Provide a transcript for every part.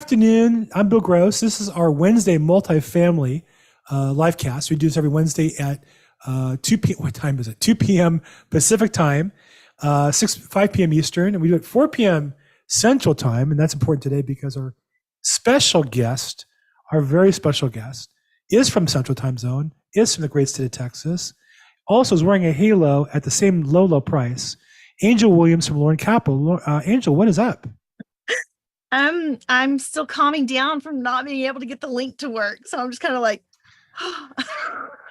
afternoon. I'm Bill Gross. This is our Wednesday multifamily live cast. We do this every Wednesday at 2 p.m. What time is it? 2 p.m. Pacific time, 5 p.m. Eastern, and we do it 4 p.m. Central time. And that's important today because our special guest, our very special guest, is from Central Time Zone, is from the great state of Texas, also is wearing a halo at the same low price. Angel Williams from Lauren Capital. Angel, what is up? I'm still calming down from not being able to get the link to work. So I'm just kind of like,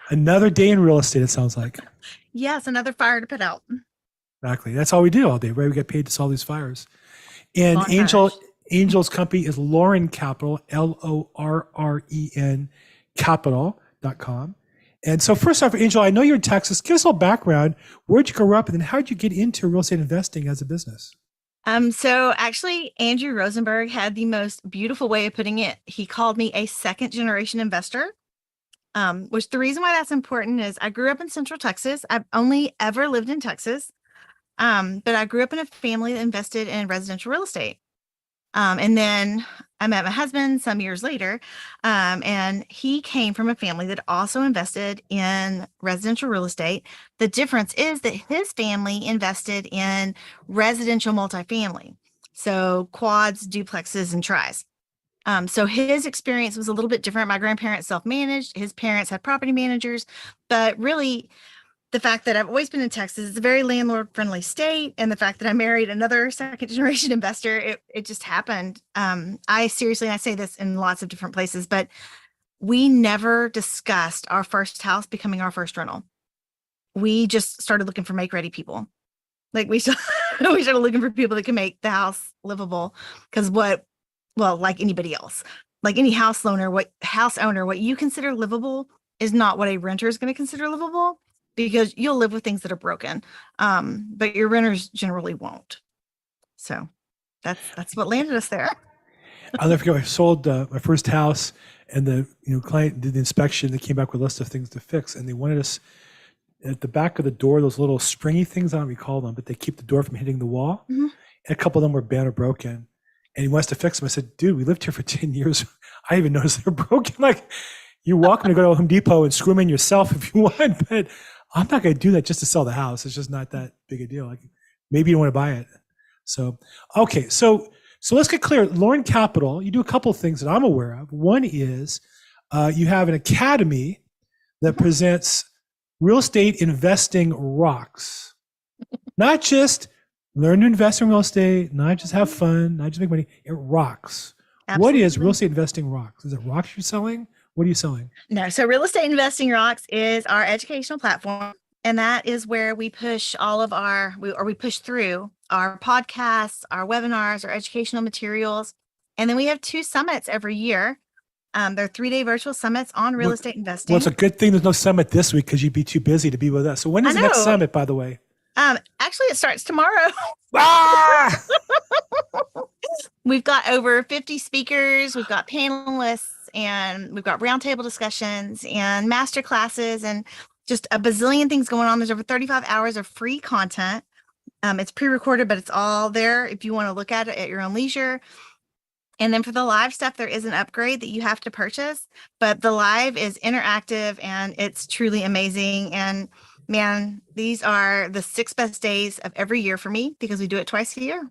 another day in real estate, it sounds like. Yes, another fire to put out. Exactly. That's all we do all day, right? We get paid to solve these fires. And Angel's company is Lauren Capital, LORREN capital.com. And so first off, Angel, I know you're in Texas. Give us a little background. Where'd you grow up? And then how'd you get into real estate investing as a business? So actually, Andrew Rosenberg had the most beautiful way of putting it. He called me a second generation investor, which the reason why that's important is I grew up in Central Texas. I've only ever lived in Texas, but I grew up in a family that invested in residential real estate. And then I met my husband some years later, and he came from a family that also invested in residential real estate. The difference is that his family invested in residential multifamily, so quads, duplexes, and tris. So his experience was a little bit different. My grandparents self-managed, his parents had property managers, but really the fact that I've always been in Texas, it's a very landlord-friendly state, and the fact that I married another second-generation investor, it just happened. I seriously, and I say this in lots of different places, but we never discussed our first house becoming our first rental. We just started looking for make-ready people. Like we started looking for people that can make the house livable, because like anybody else, like any house owner, what you consider livable is not what a renter is going to consider livable, because you'll live with things that are broken, but your renters generally won't. So that's what landed us there. I'll never forget, I sold my first house, and the client did the inspection. They came back with a list of things to fix, and they wanted us at the back of the door, those little springy things, I don't recall them, but they keep the door from hitting the wall. Mm-hmm. And a couple of them were bad or broken, and he wants to fix them. I said, dude, we lived here for 10 years. I even noticed they're broken. Like, you're welcome to go to Home Depot and screw them in yourself if you want, but I'm not going to do that just to sell the house. It's just not that big a deal. Like, maybe you don't want to buy it. So, okay. So let's get clear. Lauren Capital, you do a couple of things that I'm aware of. One is you have an academy that presents real estate investing rocks. Not just learn to invest in real estate, not just have fun, not just make money. It rocks. Absolutely. What is real estate investing rocks? Is it rocks you're selling? What are you selling? No. So Real Estate Investing Rocks is our educational platform. And that is where we push we push through our podcasts, our webinars, our educational materials. And then we have 2 summits every year. They're 3-day virtual summits on real estate investing. Well, it's a good thing there's no summit this week, because you'd be too busy to be with us. So when is the next summit, by the way? Actually, it starts tomorrow. Ah! We've got over 50 speakers. We've got panelists, and we've got roundtable discussions and master classes and just a bazillion things going on. There's over 35 hours of free content. It's pre-recorded, but it's all there if you want to look at it at your own leisure. And then for the live stuff, there is an upgrade that you have to purchase, but the live is interactive and it's truly amazing. And man, these are the 6 best days of every year for me, because we do it twice a year.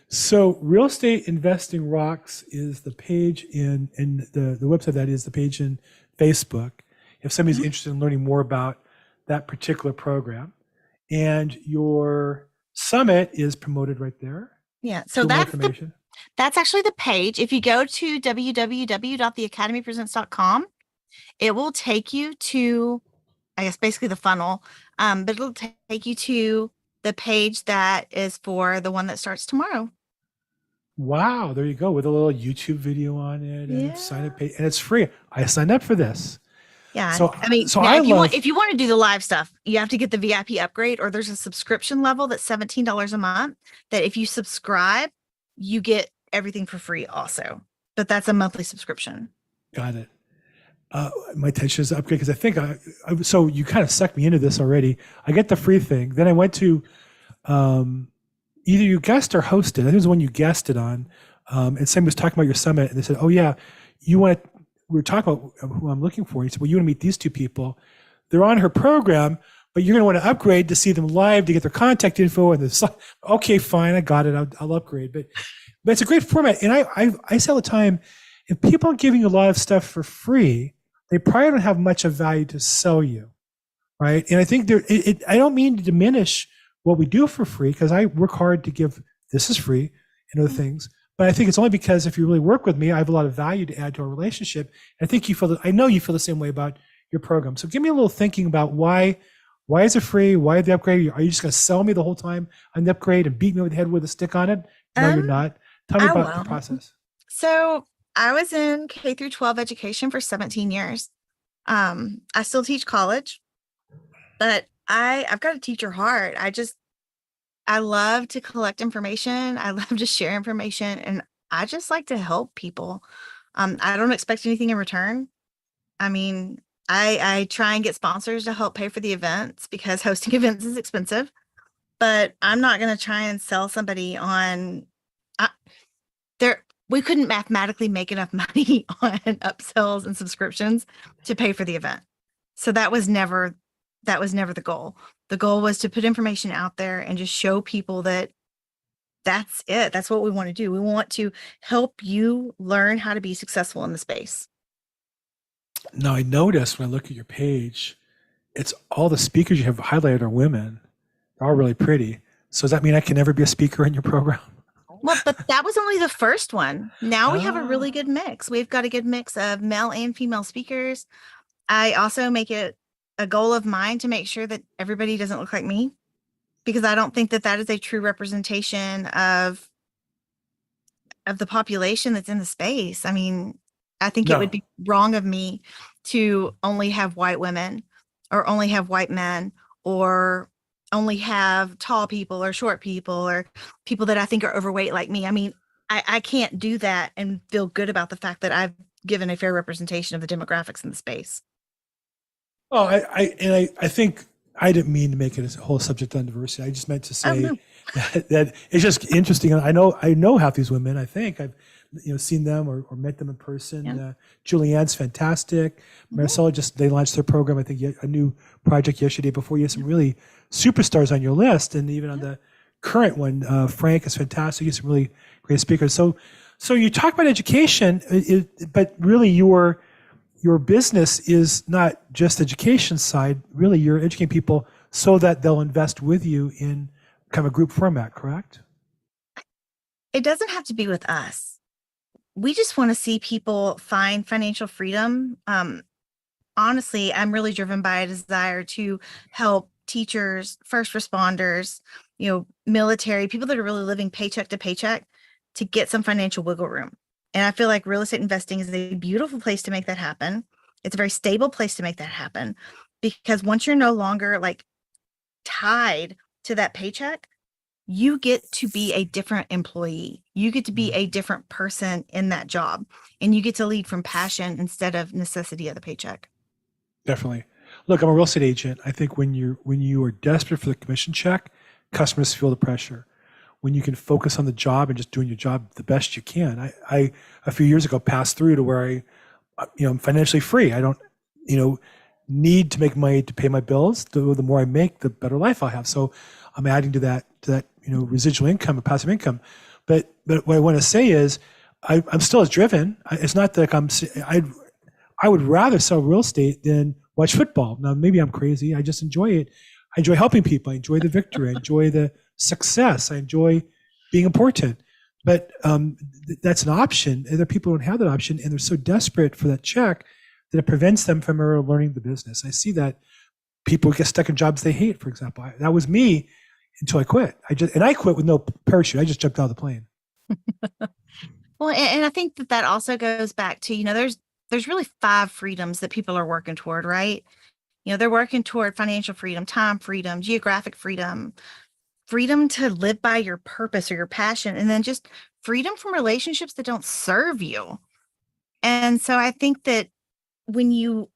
So Real Estate Investing Rocks is the page in the website, that is the page in Facebook, if somebody's interested in learning more about that particular program. And your summit is promoted right there. Yeah. So that's actually the page. If you go to www.theacademypresents.com, it will take you to, I guess, basically the funnel, but it'll take you to the page that is for the one that starts tomorrow. Wow, there you go, with a little YouTube video on it, and sign up page, and it's free. I signed up for this. Yeah. So I mean, if you want to do the live stuff, you have to get the VIP upgrade, or there's a subscription level that's $17 a month, that if you subscribe, you get everything for free also. But that's a monthly subscription. Got it. My attention is upgrade, because I think so you kind of sucked me into this already. I get the free thing. Then I went to either you guest or hosted. I think it was the one you guested on And Sam was talking about your summit, and they said, "Oh yeah, you want to?" We were talking about who I'm looking for. He said, "Well, you want to meet these two people? They're on her program, but you're going to want to upgrade to see them live to get their contact info and the." Okay, fine, I got it. I'll upgrade, but it's a great format. And I say all the time, if people are giving you a lot of stuff for free, they probably don't have much of value to sell you, right? And I think I don't mean to diminish what we do for free, because I work hard to give this is free and other things. But I think it's only because if you really work with me, I have a lot of value to add to our relationship. And I think I know you feel the same way about your program. So give me a little thinking about why is it free? Why the upgrade? Are you just going to sell me the whole time on the upgrade and beat me over the head with a stick on it? No, you're not. Tell me about the process. So I was in K through 12 education for 17 years. I still teach college, but I've got a teacher heart. I love to collect information. I love to share information, and I just like to help people. I don't expect anything in return. I mean, I try and get sponsors to help pay for the events because hosting events is expensive, but I'm not going to try and sell somebody on we couldn't mathematically make enough money on upsells and subscriptions to pay for the event. So that was never the goal. The goal was to put information out there and just show people that that's it. That's what we want to do. We want to help you learn how to be successful in the space. Now, I noticed when I look at your page, it's all the speakers you have highlighted are women. They're all really pretty. So does that mean I can never be a speaker in your program? Well, but that was only the first one. Now we have a really good mix. We've got a good mix of male and female speakers. I also make it a goal of mine to make sure that everybody doesn't look like me, because I don't think that is a true representation of the population that's in the space. I mean, I think it would be wrong of me to only have white women or only have white men or only have tall people or short people or people that I think are overweight like me. I mean, I can't do that and feel good about the fact that I've given a fair representation of the demographics in the space. Well, I think I didn't mean to make it a whole subject on diversity. I just meant to say that it's just interesting. I know half these women. I think I've seen them or met them in person. Yeah. Julianne's fantastic. Marisol they launched their program. I think a new project yesterday. Before you have some really superstars on your list, and even on the current one, Frank is fantastic. He's some really great speakers. So you talk about education, but really your business is not just education side. Really, you're educating people so that they'll invest with you in kind of a group format, correct? It doesn't have to be with us. We just want to see people find financial freedom. Honestly, I'm really driven by a desire to help teachers, first responders, military, people that are really living paycheck to paycheck, to get some financial wiggle room. And I feel like real estate investing is a beautiful place to make that happen. It's a very stable place to make that happen, because once you're no longer like tied to that paycheck, you get to be a different employee. You get to be a different person in that job, and you get to lead from passion instead of necessity of the paycheck. Definitely. Look, I'm a real estate agent. I think when you are desperate for the commission check, customers feel the pressure. When you can focus on the job and just doing your job the best you can. I a few years ago passed through to where I'm financially free. I don't, need to make money to pay my bills. The more I make, the better life I'll have. So I'm adding to that residual income, a passive income. But what I want to say is I'm still as driven. It's not that I would rather sell real estate than watch football. Now, maybe I'm crazy. I just enjoy it. I enjoy helping people. I enjoy the victory. I enjoy the success. I enjoy being important. But that's an option. Other people don't have that option, and they're so desperate for that check that it prevents them from ever learning the business. I see that people get stuck in jobs they hate, for example. That was me until I quit. I quit with no parachute. I just jumped out of the plane. Well, and I think that also goes back to, there's really 5 freedoms that people are working toward, right? They're working toward financial freedom, time freedom, geographic freedom, freedom to live by your purpose or your passion, and then just freedom from relationships that don't serve you. And so I think that when you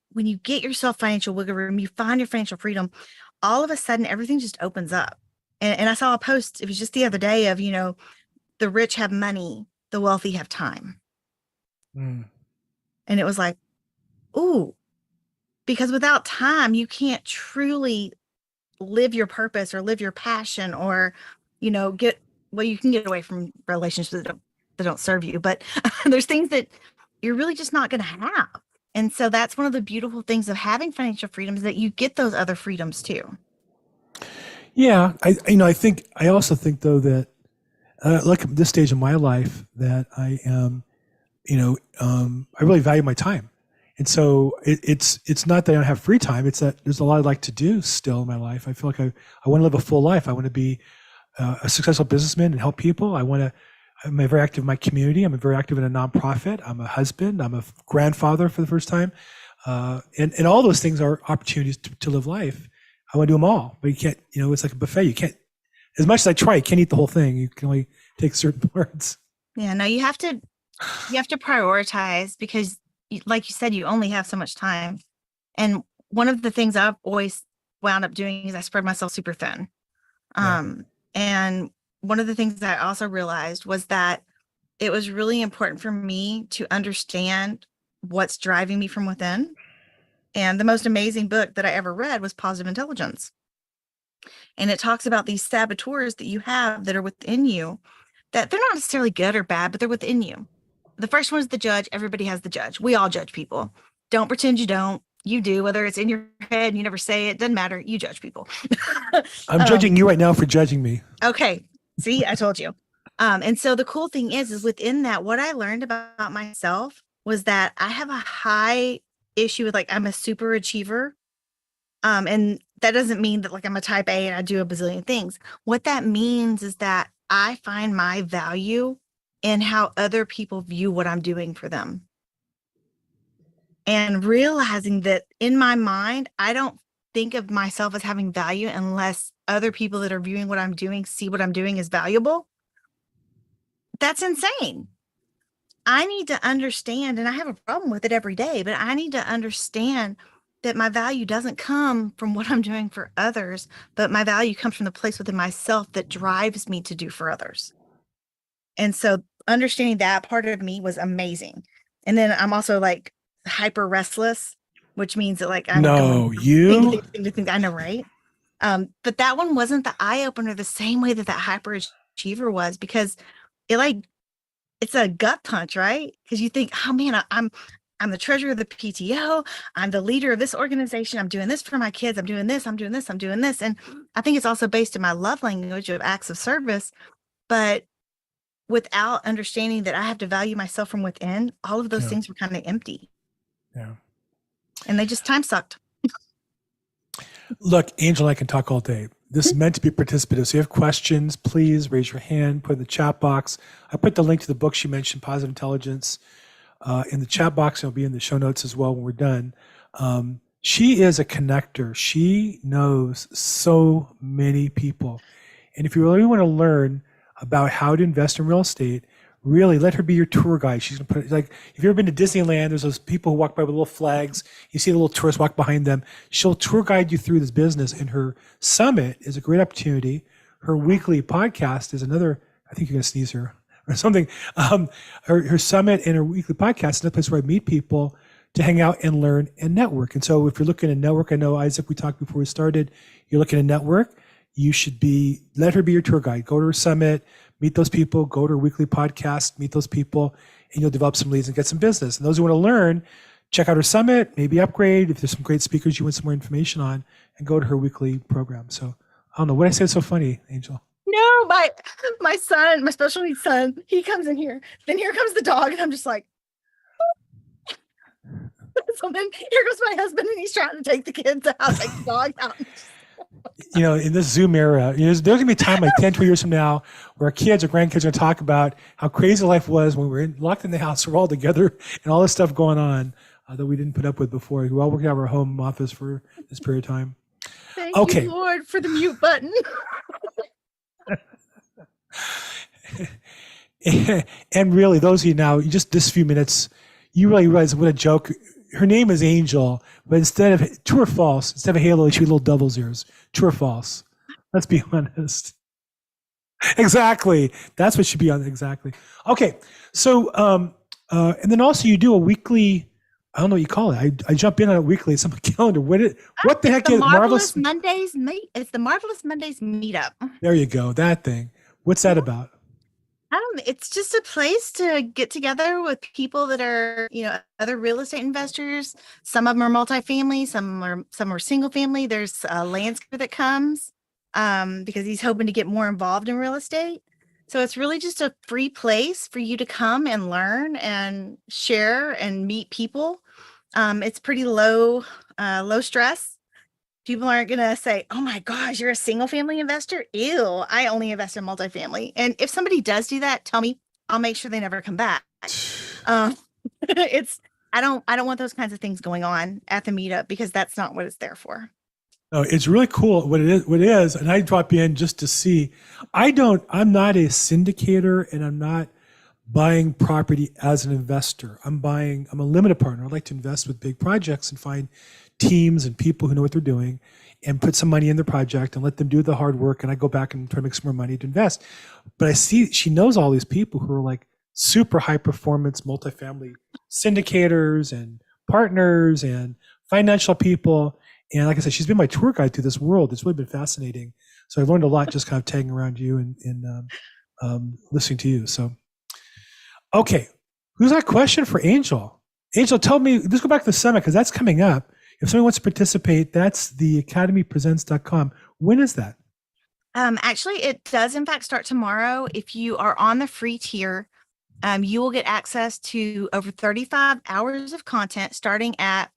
get yourself financial wiggle room, you find your financial freedom, all of a sudden everything just opens up. And I saw a post, it was just the other day, of, the rich have money, the wealthy have time. Mm. And it was like, ooh, because without time, you can't truly live your purpose or live your passion or, you know, you can get away from relationships that don't serve you, but there's things that you're really just not going to have. And so that's one of the beautiful things of having financial freedom is that you get those other freedoms too. Yeah. I also think though that, like at this stage in my life that I am, I really value my time. And so it's not that I don't have free time. It's that there's a lot I'd like to do still in my life. I feel like I want to live a full life. I want to be a successful businessman and help people. I'm very active in my community. I'm very active in a nonprofit. I'm a husband. I'm a grandfather for the first time. And all those things are opportunities to live life. I want to do them all, but you can't, it's like a buffet. You can't, as much as I try, you can't eat the whole thing. You can only take certain parts. Yeah, no, you have to prioritize because like you said, you only have so much time. And one of the things I've always wound up doing is I spread myself super thin. And one of the things that I also realized was that it was really important for me to understand what's driving me from within. And the most amazing book that I ever read was Positive Intelligence. And it talks about these saboteurs that you have that are within you, that they're not necessarily good or bad, but they're within you. The first one is the judge. Everybody has the judge. We all judge people. Don't pretend you don't. You do, whether it's in your head and you never say it, doesn't matter. You judge people. I'm judging you right now for judging me. Okay. See, I told you. And so the cool thing is within that, what I learned about myself was that I have a high issue with I'm a super achiever. And that doesn't mean that I'm a type A and I do a bazillion things. What that means is that I find my value in how other people view what I'm doing for them. And realizing that in my mind, I don't think of myself as having value unless other people that are viewing what I'm doing see what I'm doing as valuable. That's insane. I need to understand, and I have a problem with it every day, but I need to understand that my value doesn't come from what I'm doing for others, but my value comes from the place within myself that drives me to do for others. And so understanding that part of me was amazing. And then I'm also hyper restless, which means that I'm think I know, right? But that one wasn't the eye opener the same way that hyper achiever was, because it's a gut punch, right? Because you think, oh man, I'm the treasurer of the PTO. I'm the leader of this organization. I'm doing this for my kids. I'm doing this. I'm doing this. I'm doing this. And I think it's also based in my love language of acts of service. But without understanding that I have to value myself from within, all of those things were kind of empty. Yeah. And they just time sucked. Look, Angel and I can talk all day. This is meant to be participative. So if you have questions, please raise your hand, put it in the chat box. I put the link to the book she mentioned, Positive Intelligence, in the chat box. It'll be in the show notes as well when we're done. She is a connector. She knows so many people. And if you really want to learn about how to invest in real estate, really let her be your tour guide. She's gonna put if you've ever been to Disneyland, there's those people who walk by with little flags. You see the little tourists walk behind them. She'll tour guide you through this business. And her summit is a great opportunity. Her weekly podcast is another. I think you're gonna sneeze here or something. Her summit and her weekly podcast is another place where I meet people to hang out and learn and network. And so if you're looking to network, I know Isaac, we talked before we started. You're looking to network. You should let her be your tour guide. Go to her summit. Meet those people, go to her weekly podcast, meet those people, and you'll develop some leads and get some business. And those who want to learn, check out her summit, maybe upgrade if there's some great speakers you want some more information on, and go to her weekly program. So I don't know, what I said so funny, Angel? No, my son, my special needs son, he comes in here. Then here comes the dog, and I'm just like, so then here goes my husband, and he's trying to take the kids out, take the dog out. In this Zoom era, there's going to be a time 10, 20 years from now where our kids or grandkids are going to talk about how crazy life was when we were locked in the house, we're all together, and all this stuff going on that we didn't put up with before. We all worked out of our home office for this period of time. Thank you, Lord, for the mute button. And really, those of you now, just this few minutes, you really realize what a joke. Her name is Angel, but instead of true or false, instead of halo, she had little devil's ears. True or false? Let's be honest. Exactly. That's what should be on. Exactly. Okay. So, and then also you do a weekly, I don't know what you call it. I jump in on it weekly. It's on my calendar. What the It's heck the is Marvelous? It's the Marvelous Mondays meetup. There you go. That thing. What's that about? It's just a place to get together with people that are, other real estate investors. Some of them are multifamily, some are single family. There's a landscaper that comes because he's hoping to get more involved in real estate. So it's really just a free place for you to come and learn and share and meet people. It's pretty low stress. People aren't going to say, oh my gosh, you're a single family investor. Ew, I only invest in multifamily. And if somebody does do that, tell me, I'll make sure they never come back. It's, I don't want those kinds of things going on at the meetup because that's not what it's there for. No, it's really cool what it is. And I drop in just to see. I'm not a syndicator and I'm not buying property as an investor. I'm a limited partner. I like to invest with big projects and find teams and people who know what they're doing and put some money in the project and let them do the hard work. And I go back and try to make some more money to invest. But I see she knows all these people who are like super high performance multifamily syndicators and partners and financial people. And like I said, she's been my tour guide through this world. It's really been fascinating. So I've learned a lot just kind of tagging around you and listening to you. So, okay. Who's got a question for Angel? Angel, tell me, let's go back to the summit because that's coming up. If somebody wants to participate, that's the academypresents.com. When is that? Actually, it does in fact start tomorrow. If you are on the free tier, you will get access to over 35 hours of content starting at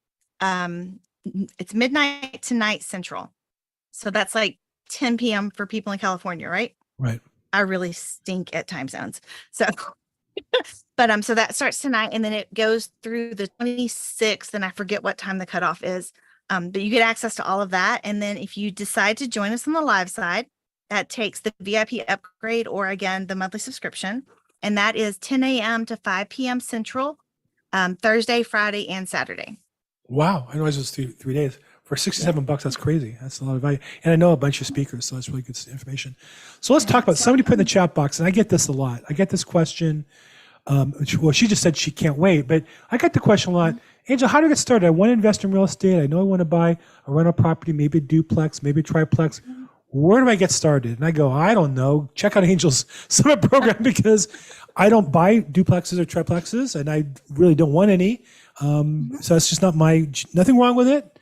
it's midnight tonight Central. So that's like 10 p.m. for people in California, right? Right. I really stink at time zones. So but so that starts tonight and then it goes through the 26th and I forget what time the cutoff is. But you get access to all of that. And then if you decide to join us on the live side, that takes the VIP upgrade or again, the monthly subscription. And that is 10 a.m. to 5 p.m. Central, Thursday, Friday, and Saturday. Wow. I know it was 3 days. For $67, that's crazy. That's a lot of value. And I know a bunch of speakers, so that's really good information. So let's talk about somebody put in the chat box, and I get this a lot. I get this question. Well, she just said she can't wait, but I get the question a lot. Angel, how do I get started? I want to invest in real estate. I know I want to buy a rental property, maybe a duplex, maybe a triplex. Where do I get started? And I go, I don't know. Check out Angel's summit program because I don't buy duplexes or triplexes, and I really don't want any. So it's just not nothing wrong with it.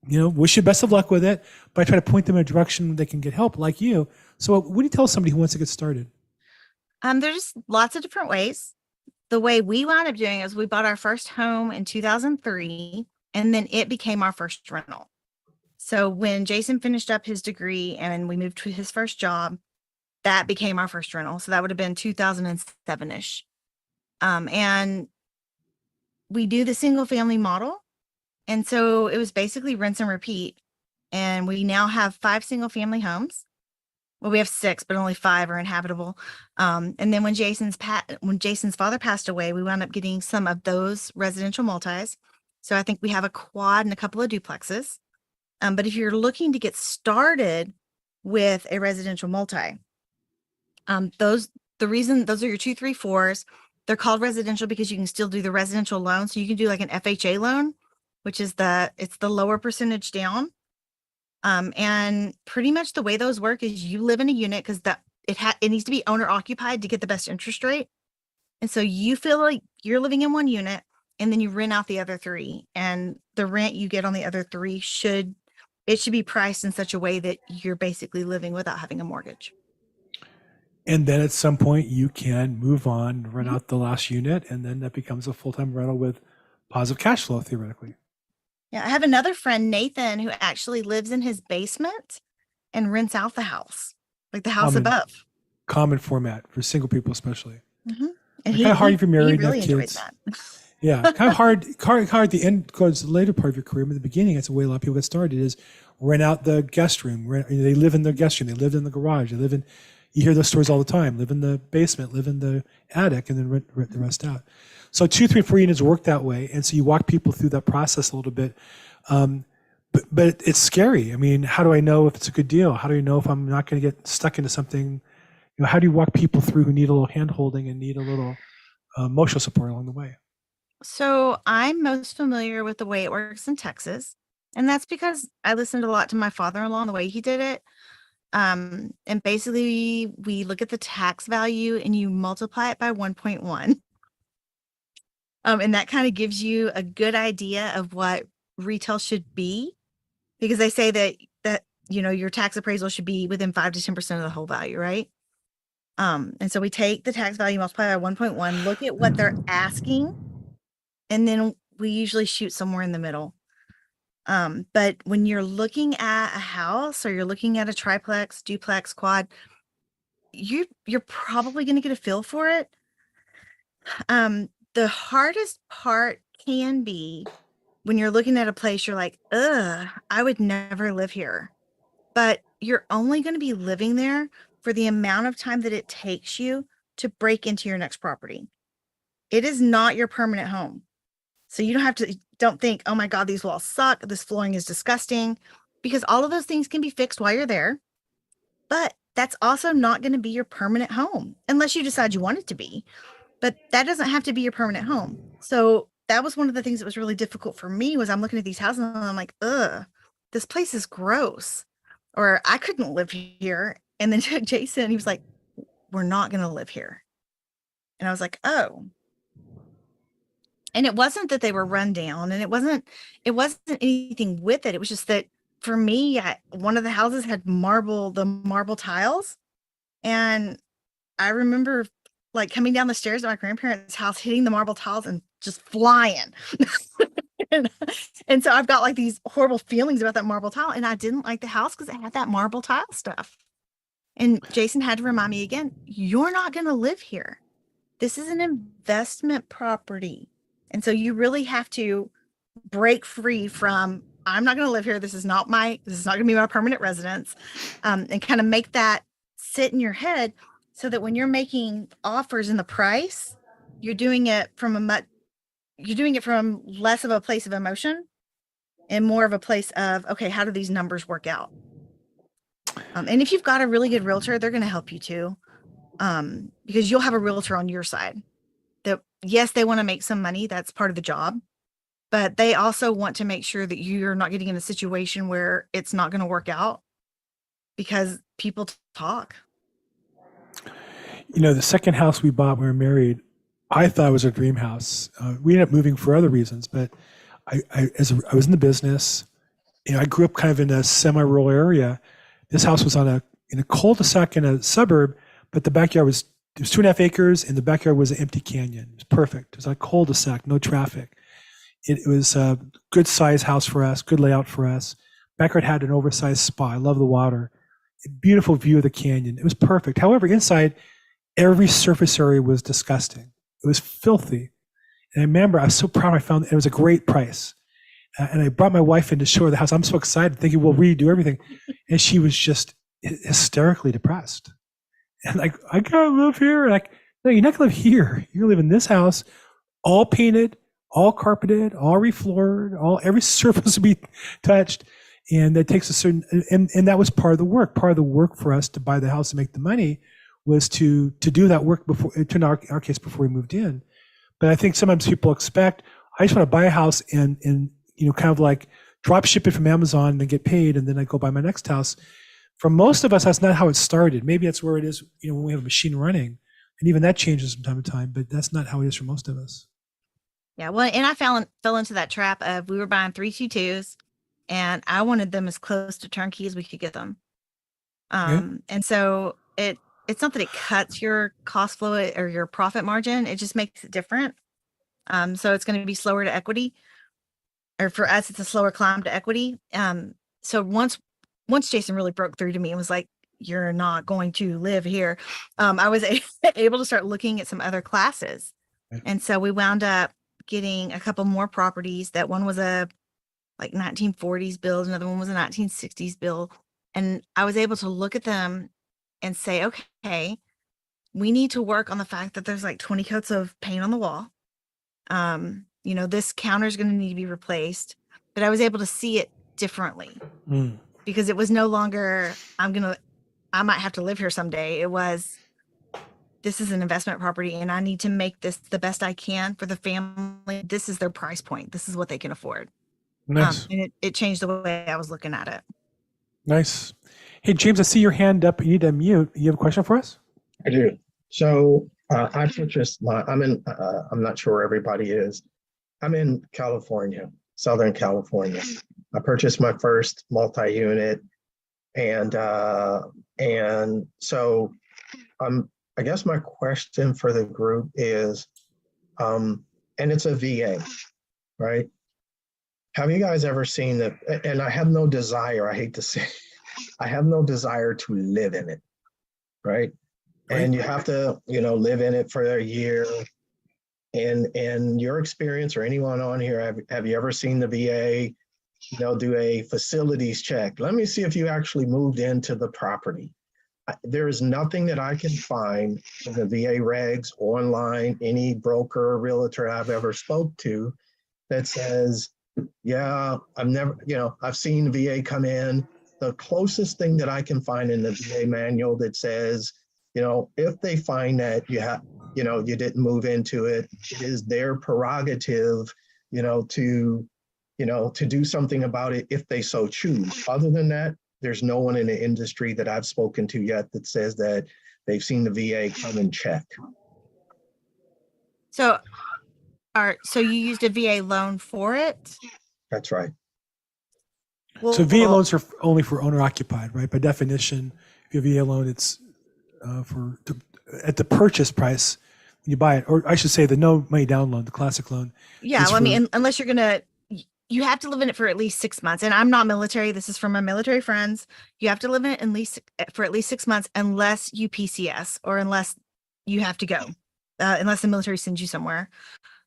Wish you best of luck with it, but I try to point them in a direction they can get help like you. So what do you tell somebody who wants to get started? There's lots of different ways. The way we wound up doing is we bought our first home in 2003, and then it became our first rental. So when Jason finished up his degree and we moved to his first job, that became our first rental. So that would have been 2007-ish. And we do the single family model. And so it was basically rinse and repeat. And we now have 5 single family homes. Well, we have 6, but only 5 are inhabitable. And then when Jason's father passed away, we wound up getting some of those residential multis. So I think we have a quad and a couple of duplexes. But if you're looking to get started with a residential multi, those are your 2, 3, 4s. They're called residential because you can still do the residential loan. So you can do like an FHA loan, which is it's the lower percentage down. And pretty much the way those work is you live in a unit because it needs to be owner occupied to get the best interest rate. And so you feel like you're living in one unit and then you rent out the other 3, and the rent you get on the other 3 should be priced in such a way that you're basically living without having a mortgage. And then at some point you can move on, rent out the last unit, and then that becomes a full-time rental with positive cash flow theoretically. Yeah, I have another friend, Nathan, who actually lives in his basement and rents out the house, like the house above. Common format for single people, especially. Mm-hmm. And kind of hard if you're married and have enjoyed kids. That. Yeah, kind of hard at the end, because the later part of your career, but at the beginning, that's the way a lot of people get started is rent out the guest room. They live in the guest room. They live in the garage. You hear those stories all the time. Live in the basement, live in the attic, and then rent the rest out. So 2, 3, 4 units work that way. And so you walk people through that process a little bit. But it's scary. I mean, how do I know if it's a good deal? How do you know if I'm not going to get stuck into something, how do you walk people through who need a little hand holding and need a little emotional support along the way? So I'm most familiar with the way it works in Texas. And that's because I listened a lot to my father-in-law and the way he did it. And basically we look at the tax value and you multiply it by 1.1. And that kind of gives you a good idea of what retail should be, because they say that your tax appraisal should be within 5 to 10% of the whole value, right? And so we take the tax value, multiply by 1.1, look at what they're asking, and then we usually shoot somewhere in the middle. But when you're looking at a house or you're looking at a triplex, duplex, quad, you're probably going to get a feel for it. The hardest part can be when you're looking at a place, you're like, ugh, I would never live here. But you're only going to be living there for the amount of time that it takes you to break into your next property. It is not your permanent home. So you don't think, oh my God, these walls suck. This flooring is disgusting, because all of those things can be fixed while you're there. But that's also not going to be your permanent home unless you decide you want it to be. But that doesn't have to be your permanent home. So that was one of the things that was really difficult for me, was I'm looking at these houses and I'm like, ugh, this place is gross. Or I couldn't live here. And then Jason, he was like, we're not going to live here. And I was like, oh. And it wasn't that they were run down, and it wasn't anything with it. It was just that for me, one of the houses had the marble tiles. And I remember like coming down the stairs at my grandparents' house, hitting the marble tiles and just flying. and so I've got like these horrible feelings about that marble tile. And I didn't like the house because it had that marble tile stuff. And Jason had to remind me again, you're not going to live here. This is an investment property. And so you really have to break free from, I'm not going to live here. This is not going to be my permanent residence. And kind of make that sit in your head, so that when you're making offers in the price, you're doing it from less of a place of emotion and more of a place of, okay, how do these numbers work out? And if you've got a really good realtor, they're going to help you too. Because you'll have a realtor on your side that, yes, they want to make some money. That's part of the job. But they also want to make sure that you're not getting in a situation where it's not going to work out, because people talk. The second house we bought when we were married, I thought it was a dream house. We ended up moving for other reasons, but as I was in the business, I grew up kind of in a semi-rural area. This house was in a cul-de-sac in a suburb, but the backyard was 2.5 acres, and the backyard was an empty canyon. It was perfect. It was like a cul-de-sac, no traffic. It was a good size house for us, good layout for us. Backyard had an oversized spa. I love the water. A beautiful view of the canyon. It was perfect. However, inside, every surface area was disgusting. It was filthy. And I remember I was so proud I found it. It was a great price. And I brought my wife in to show her the house. I'm so excited, thinking we'll redo everything. And she was just hysterically depressed. And like, I can't live here. And like, no, you're not gonna live here. You're gonna live in this house, all painted, all carpeted, all refloored, every surface will be touched. And that takes a certain, and that was part of the work. Part of the work for us to buy the house and make the money was to do that work before, in our case, before we moved in. But I think sometimes people expect, I just want to buy a house and kind of like drop ship it from Amazon and then get paid, and then I go buy my next house. For most of us, that's not how it started. Maybe that's where it is, when we have a machine running, and even that changes from time to time, but that's not how it is for most of us. Yeah, well, and I fell into that trap of, we were buying 322s, and I wanted them as close to turnkey as we could get them. And so it's not that it cuts your cost flow or your profit margin. It just makes it different. So it's going to be slower to equity, or for us, it's a slower climb to equity. So once Jason really broke through to me and was like, you're not going to live here, I was able to start looking at some other classes. Right. And so we wound up getting a couple more properties. That one was a like 1940s build, another one was a 1960s build. And I was able to look at them and say, okay, we need to work on the fact that there's like 20 coats of paint on the wall. This counter is going to need to be replaced. But I was able to see it differently, because it was no longer, I might have to live here someday. It was, this is an investment property and I need to make this the best I can for the family. This is their price point. This is what they can afford. Nice. And it changed the way I was looking at it. Nice. Hey, James, I see your hand up. You need to unmute. You have a question for us? I do. So I purchased I'm not sure where everybody is. I'm in California, Southern California. I purchased my first multi-unit, and so I guess my question for the group is, and it's a VA, right? Have you guys ever seen that? And I have no desire, I hate to say, I have no desire to live in it, right? And you have to, live in it for a year. And your experience, or anyone on here, have you ever seen the VA, do a facilities check? Let me see if you actually moved into the property. There is nothing that I can find in the VA regs, online, any broker or realtor I've ever spoke to that says, yeah, I've seen the VA come in. The closest thing that I can find in the VA manual that says, if they find that you didn't move into it, it is their prerogative, to do something about it if they so choose. Other than that, there's no one in the industry that I've spoken to yet that says that they've seen the VA come and check. So you used a VA loan for it? That's right. Well, So VA loans are only for owner occupied, right? By definition, if you have a VA loan, it's at the purchase price when you buy it, or I should say the no money down loan, the classic loan. Yeah, well, I mean, unless you have to live in it for at least 6 months. And I'm not military. This is from my military friends. You have to live in it for at least 6 months, unless you PCS, or unless you have to go, unless the military sends you somewhere.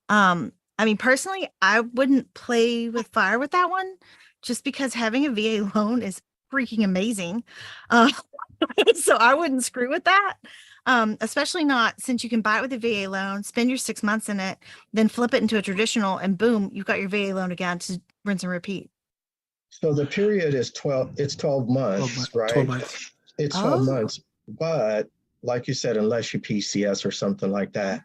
I mean, personally, I wouldn't play with fire with that one, just because having a VA loan is freaking amazing. So I wouldn't screw with that. Especially not since you can buy it with a VA loan, spend your 6 months in it, then flip it into a traditional, and boom, you've got your VA loan again to rinse and repeat. So the period is 12 months, right? 12 months. It's 12 months, but like you said, unless you PCS or something like that.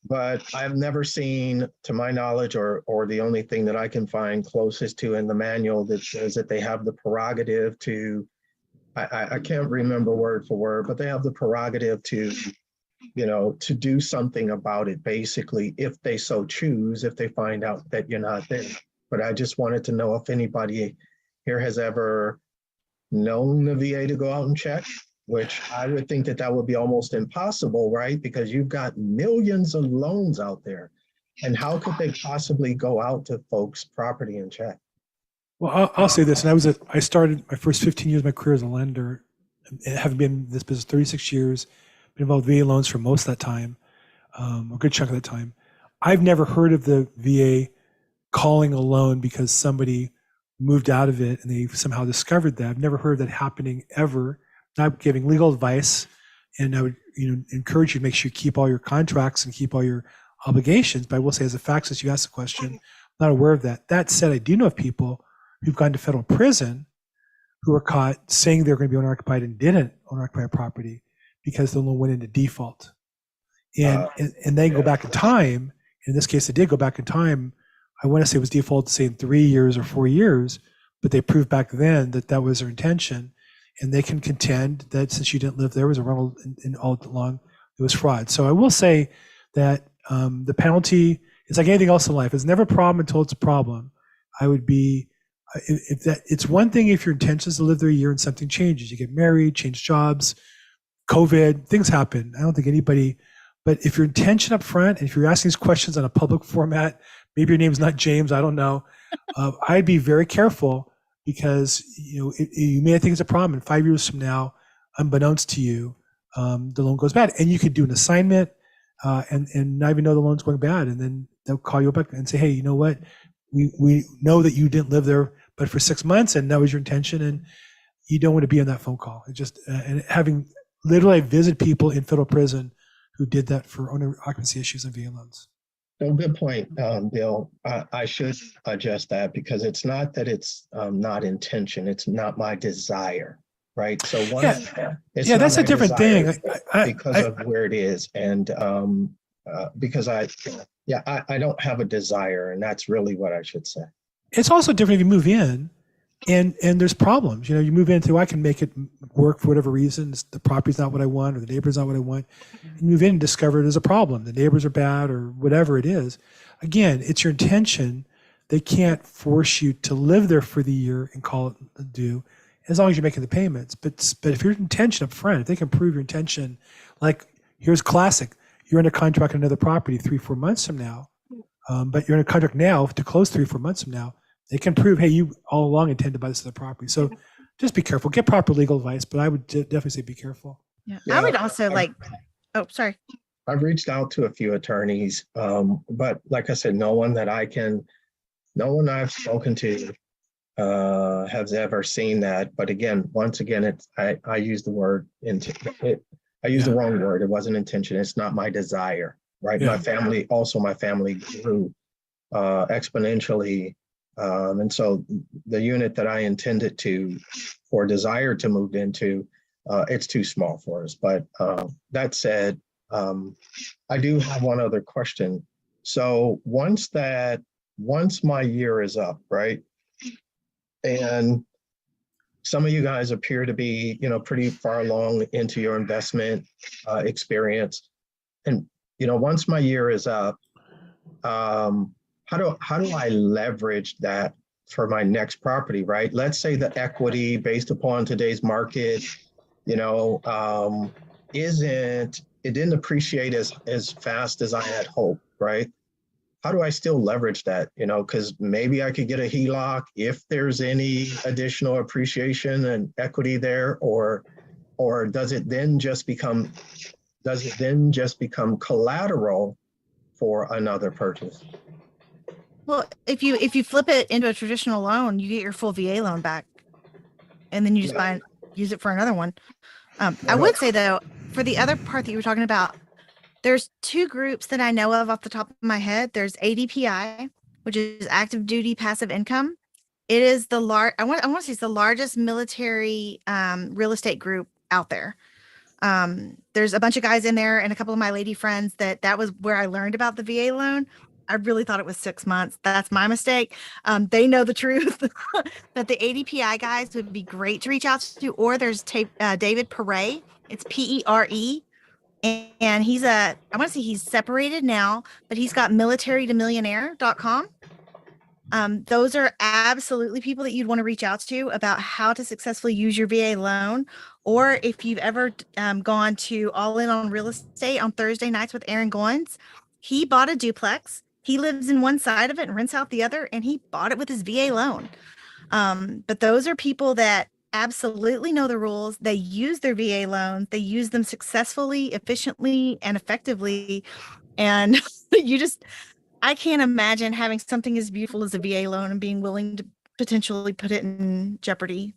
But I've never seen, to my knowledge, or the only thing that I can find closest to in the manual that says that they have the prerogative to, I can't remember word for word, but they have the prerogative to, to do something about it, basically, if they so choose, if they find out that you're not there. But I just wanted to know if anybody here has ever known the VA to go out and check, which I would think that would be almost impossible, right? Because you've got millions of loans out there. And how could they possibly go out to folks' property and check? Well, I'll say this, and I started my first 15 years of my career as a lender, having been in this business 36 years, been involved with VA loans for most of that time, a good chunk of that time. I've never heard of the VA calling a loan because somebody moved out of it and they somehow discovered that. I've never heard of that happening ever. Not giving legal advice, and I would encourage you to make sure you keep all your contracts and keep all your obligations. But I will say, as a fact, since you asked the question, I'm not aware of that. That said, I do know of people who've gone to federal prison who were caught saying they're going to be owner occupied and didn't owner occupy property because the loan went into default. And they go back in time. In this case, they did go back in time. I want to say it was default, say in 3 years or 4 years, but they proved back then that was their intention. And they can contend that since you didn't live there, was a rental, and all along it was fraud. So I will say that the penalty is like anything else in life. It's never a problem until it's a problem. I would be, it's one thing if your intention is to live there a year and something changes. You get married, change jobs, COVID, things happen. I don't think anybody, but if your intention up front, and if you're asking these questions on a public format, maybe your name's not James, I don't know. I'd be very careful, because you may think it's a problem, and 5 years from now, unbeknownst to you, the loan goes bad, and you could do an assignment and not even know the loan's going bad, and then they'll call you back and say, hey, you know what, we know that you didn't live there but for 6 months, and that was your intention, and you don't want to be on that phone call. It just and having literally visited people in federal prison who did that for owner occupancy issues and VA loans. Oh, good point, Bill. I should adjust that, because it's not that it's not intention. It's not my desire. right? So one, Yeah, it's yeah, not that's a my different desire thing. I, because I, of where it is, and because I don't have a desire, and that's really what I should say. it's also different if you move in and there's problems. You know, you move into, I can make it work for whatever reasons. The property's not what I want, or the neighbor's not what I want. And you move in and discover there's a problem. The neighbors are bad, or whatever it is. Again, it's your intention. They can't force you to live there for the year and call it due, as long as you're making the payments. But if your intention up front, if they can prove your intention, like here's classic, you're in a contract on another property 3-4 months from now, but you're in a contract now to close 3-4 months from now. They can prove, hey, you all along intend to buy this other property. So just be careful. Get proper legal advice, but I would definitely say be careful. Yeah. Yeah, I would also oh, sorry. I've reached out to a few attorneys, but like I said, no one I've spoken to has ever seen that. But again, once again, I use the word I used the wrong word. It wasn't intention. It's not my desire, right? Yeah. My family grew exponentially. And so the unit that I intended to or desire to move into, it's too small for us. But that said, I do have one other question. So once my year is up, right? And some of you guys appear to be, pretty far along into your investment experience. And, once my year is up, how do I leverage that for my next property, right? Let's say the equity based upon today's market, it didn't appreciate as fast as I had hoped, right? How do I still leverage that? Because maybe I could get a HELOC if there's any additional appreciation and equity there, or does it then just become collateral for another purchase? Well, if you flip it into a traditional loan, you get your full VA loan back, and then you just use it for another one. I would say though, for the other part that you were talking about, there's two groups that I know of off the top of my head. There's ADPI, which is active duty passive income. It is I want to say it's the largest military real estate group out there. There's a bunch of guys in there and a couple of my lady friends that was where I learned about the VA loan. I really thought it was 6 months. That's my mistake. They know the truth. But the ADPI guys would be great to reach out to. Or there's David Pere. It's PERE. And I want to say he's separated now, but he's got militarytomillionaire.com. Those are absolutely people that you'd want to reach out to about how to successfully use your VA loan. Or if you've ever gone to All In on Real Estate on Thursday nights with Aaron Goins, he bought a duplex. He lives in one side of it and rents out the other, and he bought it with his VA loan. But those are people that absolutely know the rules. They use their VA loans. They use them successfully, efficiently, and effectively. And I can't imagine having something as beautiful as a VA loan and being willing to potentially put it in jeopardy.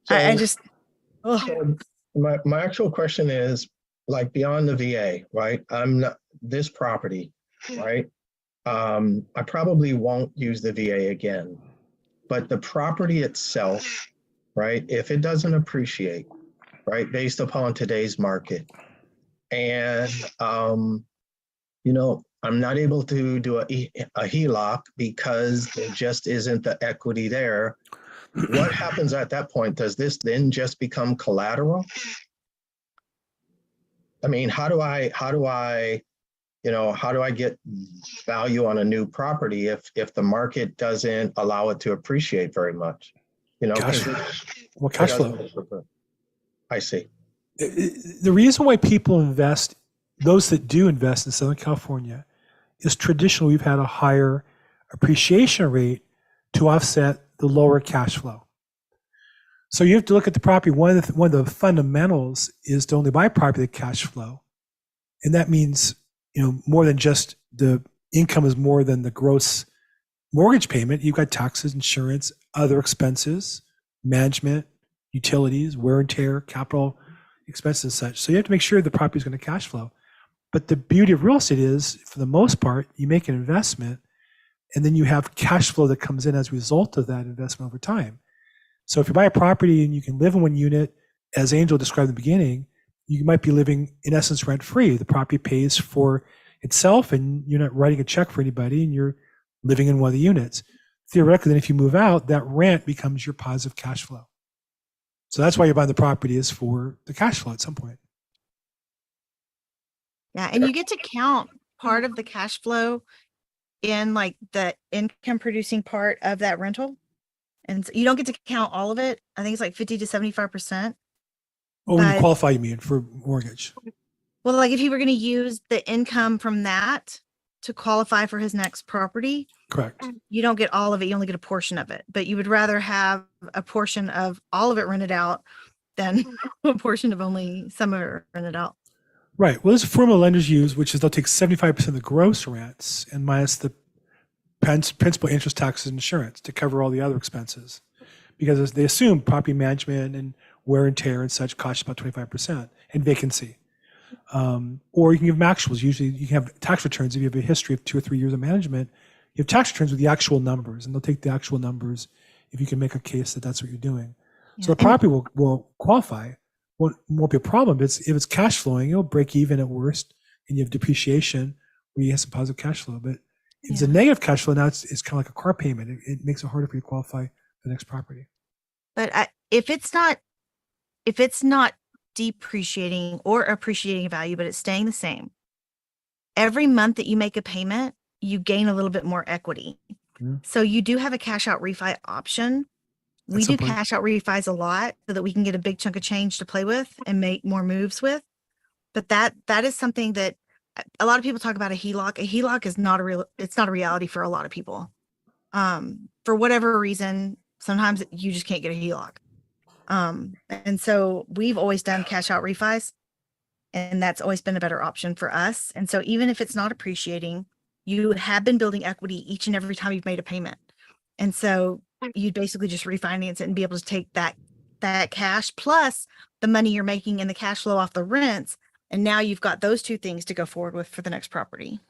So my actual question is, like, beyond the VA, right? I'm not this property, right? I probably won't use the VA again, but the property itself, right? If it doesn't appreciate, right, based upon today's market, and I'm not able to do a HELOC because there just isn't the equity there. What happens at that point? Does this then just become collateral? I mean, how do I get value on a new property if the market doesn't allow it to appreciate very much? Cash flow. I see. The reason why people invest, those that do invest in Southern California, is traditionally we've had a higher appreciation rate to offset the lower cash flow. So you have to look at the property. One of the fundamentals is to only buy property with cash flow, and that means more than just the income is more than the gross mortgage payment. You've got taxes, insurance, other expenses, management, utilities, wear and tear, capital expenses, and such. So you have to make sure the property is going to cash flow. But the beauty of real estate is, for the most part, you make an investment and then you have cash flow that comes in as a result of that investment over time. So if you buy a property and you can live in one unit, as Angel described in the beginning, you might be living in essence rent free. The property pays for itself and you're not writing a check for anybody and you're living in one of the units. Theoretically, then if you move out, that rent becomes your positive cash flow. So that's why you're buying the property, is for the cash flow at some point. Yeah. And you get to count part of the cash flow in like the income producing part of that rental. And so you don't get to count all of it. I think it's like 50 to 75%. Oh, when you But- qualify, you mean, for mortgage. Well, like if you were going to use the income from that to qualify for his next property, Correct. you don't get all of it. You only get a portion of it, but you would rather have a portion of all of it rented out than a portion of only some of it rented out. Right. Well, there's a formula lenders use, which is they'll take 75% of the gross rents and minus the principal, interest, taxes, and insurance to cover all the other expenses, because they assume property management and wear and tear and such costs about 25%, and vacancy. Or you can give them actuals. Usually you can have tax returns. If you have a history of 2 or 3 years of management, you have tax returns with the actual numbers, and they'll take the actual numbers if you can make a case that that's what you're doing. So the property will qualify. Won't be a problem. If it's cash flowing, it'll break even at worst, and you have depreciation where you have some positive cash flow. But if it's a negative cash flow, now it's kind of like a car payment. It makes it harder for you to qualify for the next property. But if it's not depreciating or appreciating in value, but it's staying the same, every month that you make a payment, you gain a little bit more equity. Yeah. So you do have a cash out refi option. We some do point. cash out refis a lot so that we can get a big chunk of change to play with and make more moves with. But that is something that a lot of people talk about. A HELOC. A HELOC is not it's not a reality for a lot of people. For whatever reason, sometimes you just can't get a HELOC. And so we've always done cash out refis, and that's always been a better option for us. And so even if it's not appreciating, you have been building equity each and every time you've made a payment. And so you'd basically just refinance it and be able to take that cash plus the money you're making in the cash flow off the rents. And now you've got those two things to go forward with for the next property.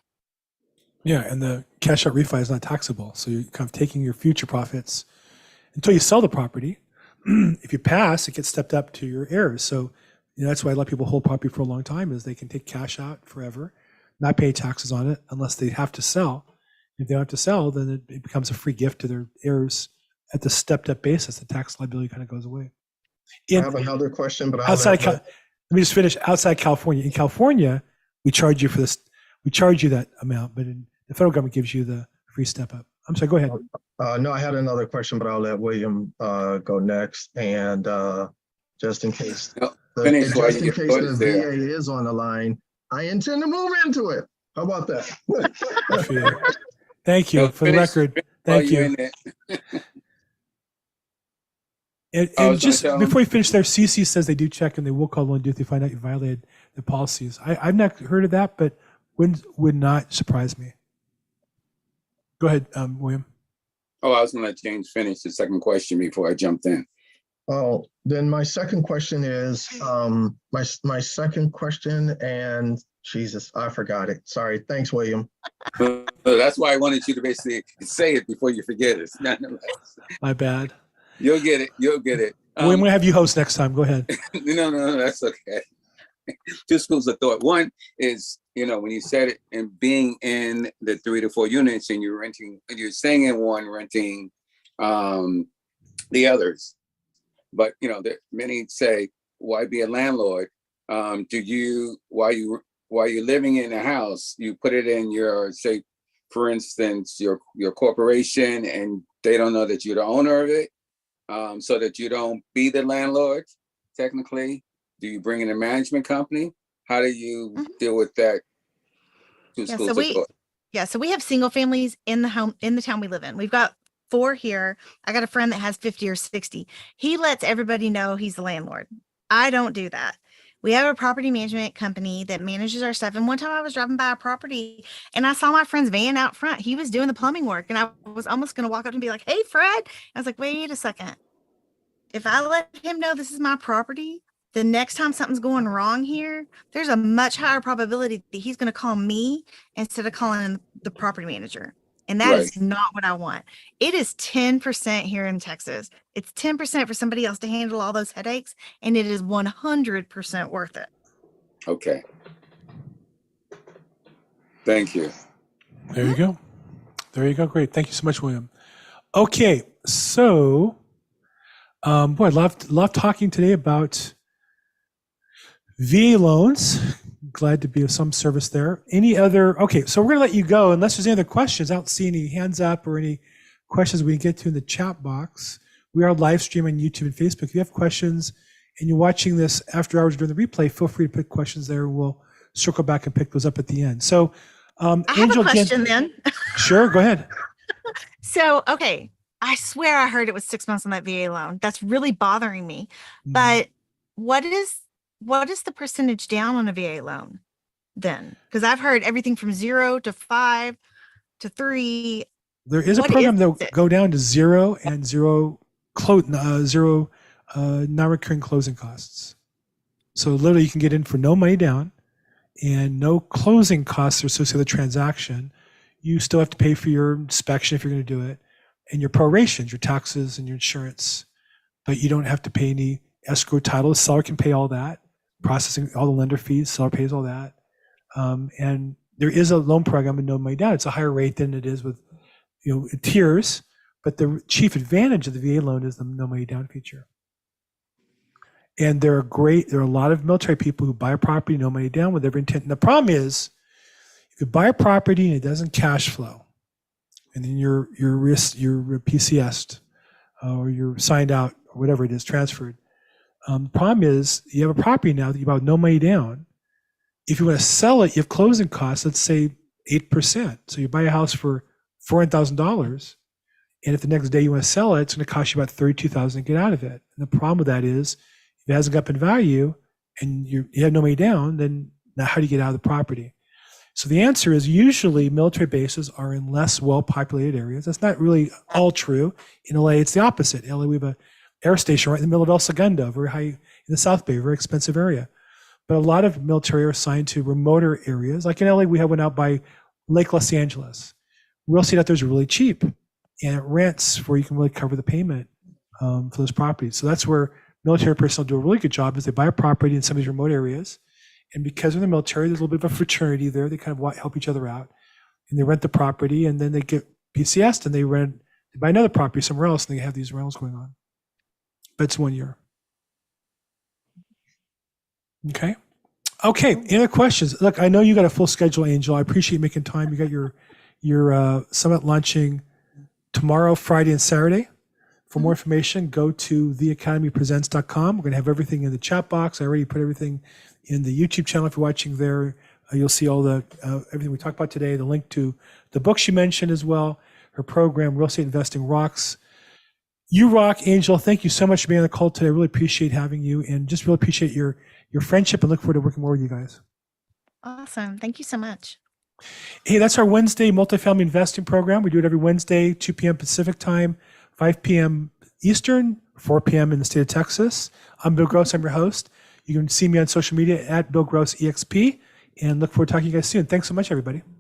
Yeah, and the cash out refi is not taxable. So you're kind of taking your future profits until you sell the property. If you pass, it gets stepped up to your heirs. So that's why a lot of people hold property for a long time, is they can take cash out forever, not pay taxes on it unless they have to sell. If they don't have to sell, then it becomes a free gift to their heirs at the stepped up basis. The tax liability kind of goes away. I have another question, but Let me just finish. Outside California, in California, we charge you for this. We charge you that amount, but the federal government gives you the free step up. I'm sorry. Go ahead. No, I had another question, but I'll let William go next. And just in case, the VA is on the line, I intend to move into it. How about that? Thank you. For the record, thank you. And just before you finish there, CC says they do check and they will call one if they find out you violated the policies. I've not heard of that, but would not surprise me. Go ahead, William. Oh, I was going to let James finish the second question before I jumped in. Oh, then my second question is, my second question, and Jesus, I forgot it. Sorry. Thanks, William. That's why I wanted you to basically say it before you forget it. My bad. You'll get it. You'll get it. We're gonna have you host next time. Go ahead. No, that's okay. Two schools of thought. One is, when you said it, and being in the 3 to 4 units, and you're staying in one, renting the others. But many say, why be a landlord? While you're living in a house, you put it in your, say, for instance, your corporation, and they don't know that you're the owner of it, so that you don't be the landlord, technically. Do you bring in a management company? How do you deal with that? So we have single families in the town we live in. We've got 4 here. I got a friend that has 50 or 60. He lets everybody know he's the landlord. I don't do that. We have a property management company that manages our stuff. And one time I was driving by a property and I saw my friend's van out front. He was doing the plumbing work, and I was almost going to walk up and be like, "Hey, Fred." I was like, "Wait a second. If I let him know this is my property, the next time something's going wrong here, there's a much higher probability that he's going to call me instead of calling the property manager." And that is Right. not what I want. It is 10% here in Texas. It's 10% for somebody else to handle all those headaches, and it is 100% worth it. Okay. Thank you. There you go. There you go. Great. Thank you so much, William. Okay, so boy, I love talking today about VA loans. Glad to be of some service there. Any other? Okay, so we're gonna let you go unless there's any other questions. I don't see any hands up or any questions we can get to in the chat box. We are live streaming on YouTube and Facebook. If you have questions and you're watching this after hours during the replay, feel free to put questions there. We'll circle back and pick those up at the end. So, I have Angel, a question then. Sure, go ahead. So, okay, I swear I heard it was 6 months on that VA loan. That's really bothering me. Mm. But what is the percentage down on a VA loan then? Because I've heard everything from 0 to 5 to 3. There is a What program is that will it? go down to zero and zero non-recurring closing costs. So literally you can get in for no money down and no closing costs are associated with the transaction. You still have to pay for your inspection if you're going to do it, and your prorations, your taxes and your insurance, but you don't have to pay any escrow title. The seller can pay all that, processing all the lender fees, seller pays all that. And there is a loan program with no money down. It's a higher rate than it is with, tiers, but the chief advantage of the VA loan is the no money down feature. And there are a lot of military people who buy a property, no money down with every intent. And the problem is, if you buy a property and it doesn't cash flow, and then you're PCS'd or you're signed out or whatever it is, transferred. The problem is you have a property now that you bought no money down. If you want to sell it, you have closing costs, let's say 8%. So you buy a house for $400,000, and if the next day you want to sell it, it's going to cost you about $32,000 to get out of it. And the problem with that is, if it hasn't got up in value and you have no money down, then now how do you get out of the property? So the answer is usually military bases are in less well-populated areas. That's not really all true. In LA, it's the opposite. In LA, we have an air station right in the middle of El Segundo, very high in the South Bay, very expensive area. But a lot of military are assigned to remoter areas. Like in LA, we have one out by Lake Los Angeles. Real estate out there is really cheap, and it rents where you can really cover the payment for those properties. So that's where military personnel do a really good job, is they buy a property in some of these remote areas. And because of the military, there's a little bit of a fraternity there. They kind of help each other out, and they rent the property, and then they get PCS'd and they buy another property somewhere else, and they have these rentals going on. But it's 1 year. Okay. Any other questions? Look, I know you got a full schedule, Angel. I appreciate making time. You got your summit launching tomorrow, Friday, and Saturday. For more information, go to theacademypresents.com. We're going to have everything in the chat box. I already put everything in the YouTube channel. If you're watching there, you'll see all the everything we talked about today, the link to the books she mentioned as well, her program, Real Estate Investing Rocks. You rock, Angel. Thank you so much for being on the call today. I really appreciate having you, and just really appreciate your friendship, and look forward to working more with you guys. Awesome. Thank you so much. Hey, that's our Wednesday multifamily investing program. We do it every Wednesday, 2 p.m. Pacific time, 5 p.m. Eastern, 4 p.m. in the state of Texas. I'm Bill Gross. I'm your host. You can see me on social media at Bill Gross EXP, and look forward to talking to you guys soon. Thanks so much, everybody.